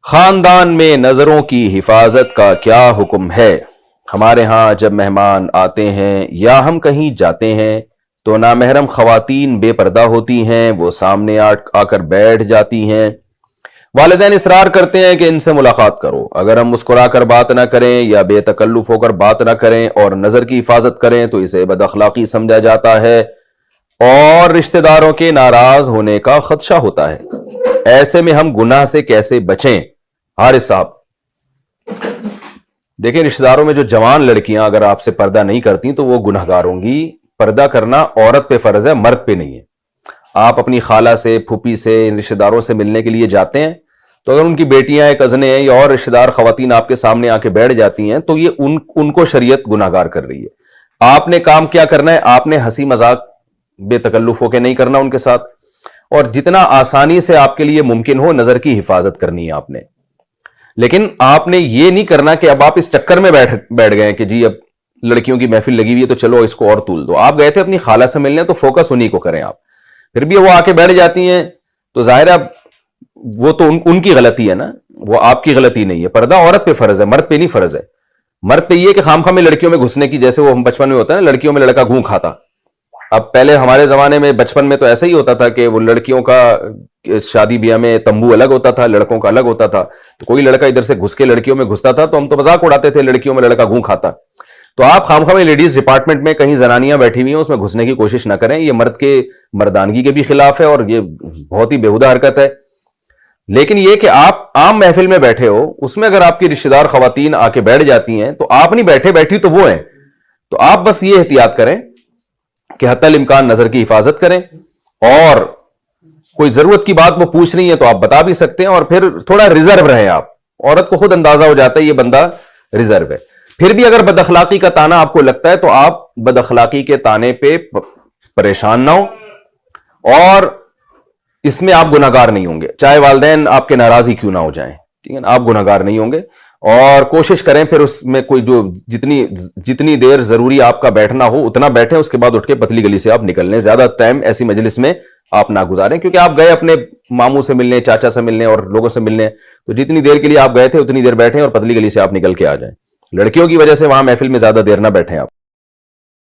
خاندان میں نظروں کی حفاظت کا کیا حکم ہے؟ ہمارے ہاں جب مہمان آتے ہیں یا ہم کہیں جاتے ہیں تو نامحرم خواتین بے پردہ ہوتی ہیں، وہ سامنے آ کر بیٹھ جاتی ہیں۔ والدین اصرار کرتے ہیں کہ ان سے ملاقات کرو، اگر ہم مسکرا کر بات نہ کریں یا بے تکلف ہو کر بات نہ کریں اور نظر کی حفاظت کریں تو اسے بد اخلاقی سمجھا جاتا ہے اور رشتہ داروں کے ناراض ہونے کا خدشہ ہوتا ہے۔ ایسے میں ہم گناہ سے کیسے بچیں؟ حارث صاحب دیکھیں، رشتہ داروں میں جو جوان لڑکیاں اگر آپ سے پردہ نہیں کرتی تو وہ گناہ گار ہوں گی۔ پردہ کرنا عورت پہ فرض ہے، مرد پہ نہیں ہے۔ آپ اپنی خالہ سے، پھوپھی سے، رشتہ داروں سے ملنے کے لیے جاتے ہیں تو اگر ان کی بیٹیاں، کزنیں ہیں یا اور رشتہ دار خواتین آپ کے سامنے آ کے بیٹھ جاتی ہیں تو یہ ان کو شریعت گناہ گار کر رہی ہے۔ آپ نے کام کیا کرنا ہے؟ آپ نے ہنسی مذاق بے تکلف ہو کے نہیں کرنا ان کے ساتھ، اور جتنا آسانی سے آپ کے لیے ممکن ہو نظر کی حفاظت کرنی ہے آپ نے۔ لیکن آپ نے یہ نہیں کرنا کہ اب آپ اس چکر میں بیٹھ گئے کہ جی اب لڑکیوں کی محفل لگی ہوئی ہے تو چلو اس کو اور تول دو۔ آپ گئے تھے اپنی خالہ سے ملنے تو فوکس انہی کو کریں آپ۔ پھر بھی وہ آ کے بیٹھ جاتی ہیں تو ظاہر ہے وہ تو ان کی غلطی ہے نا، وہ آپ کی غلطی نہیں ہے۔ پردہ عورت پہ فرض ہے، مرد پہ نہیں فرض ہے۔ مرد پہ یہ کہ خام میں لڑکیوں میں گھسنے کی، جیسے وہ بچپن میں ہوتا ہے نا، لڑکیوں میں لڑکا گھوں کھاتا۔ اب پہلے ہمارے زمانے میں بچپن میں تو ایسا ہی ہوتا تھا کہ وہ لڑکیوں کا شادی بیاہ میں تمبو الگ ہوتا تھا، لڑکوں کا الگ ہوتا تھا، تو کوئی لڑکا ادھر سے گھس کے لڑکیوں میں گھستا تھا تو ہم تو مذاق اڑاتے تھے، لڑکیوں میں لڑکا گھوں کھاتا۔ تو آپ خام میں لیڈیز ڈپارٹمنٹ میں کہیں زنانیاں بیٹھی ہوئی ہیں اس میں گھسنے کی کوشش نہ کریں، یہ مرد کے مردانگی کے بھی خلاف ہے اور یہ بہت ہی بیہودہ حرکت ہے۔ لیکن یہ کہ آپ عام محفل میں بیٹھے ہو، اس میں اگر آپ کی رشتہ دار خواتین آ کے بیٹھ جاتی ہیں تو آپ نہیں بیٹھے، بیٹھی تو وہ ہیں، تو آپ بس یہ احتیاط کریں کہ حتی الامکان نظر کی حفاظت کریں، اور کوئی ضرورت کی بات وہ پوچھ رہی ہے تو آپ بتا بھی سکتے ہیں، اور پھر تھوڑا ریزرو رہیں آپ۔ عورت کو خود اندازہ ہو جاتا ہے یہ بندہ ریزرو ہے۔ پھر بھی اگر بد اخلاقی کا تانا آپ کو لگتا ہے تو آپ بد اخلاقی کے تانے پہ پریشان نہ ہو، اور اس میں آپ گناہگار نہیں ہوں گے، چاہے والدین آپ کے ناراض ہی کیوں نہ ہو جائیں، ٹھیک ہے نا، آپ گناہگار نہیں ہوں گے۔ اور کوشش کریں پھر اس میں کوئی جو جتنی دیر ضروری آپ کا بیٹھنا ہو اتنا بیٹھیں، اس کے بعد اٹھ کے پتلی گلی سے آپ نکل لیں۔ زیادہ ٹائم ایسی مجلس میں آپ نہ گزاریں، کیونکہ آپ گئے اپنے ماموں سے ملنے، چاچا سے ملنے اور لوگوں سے ملنے، تو جتنی دیر کے لیے آپ گئے تھے اتنی دیر بیٹھیں اور پتلی گلی سے آپ نکل کے آ جائیں۔ لڑکیوں کی وجہ سے وہاں محفل میں زیادہ دیر نہ بیٹھیں آپ۔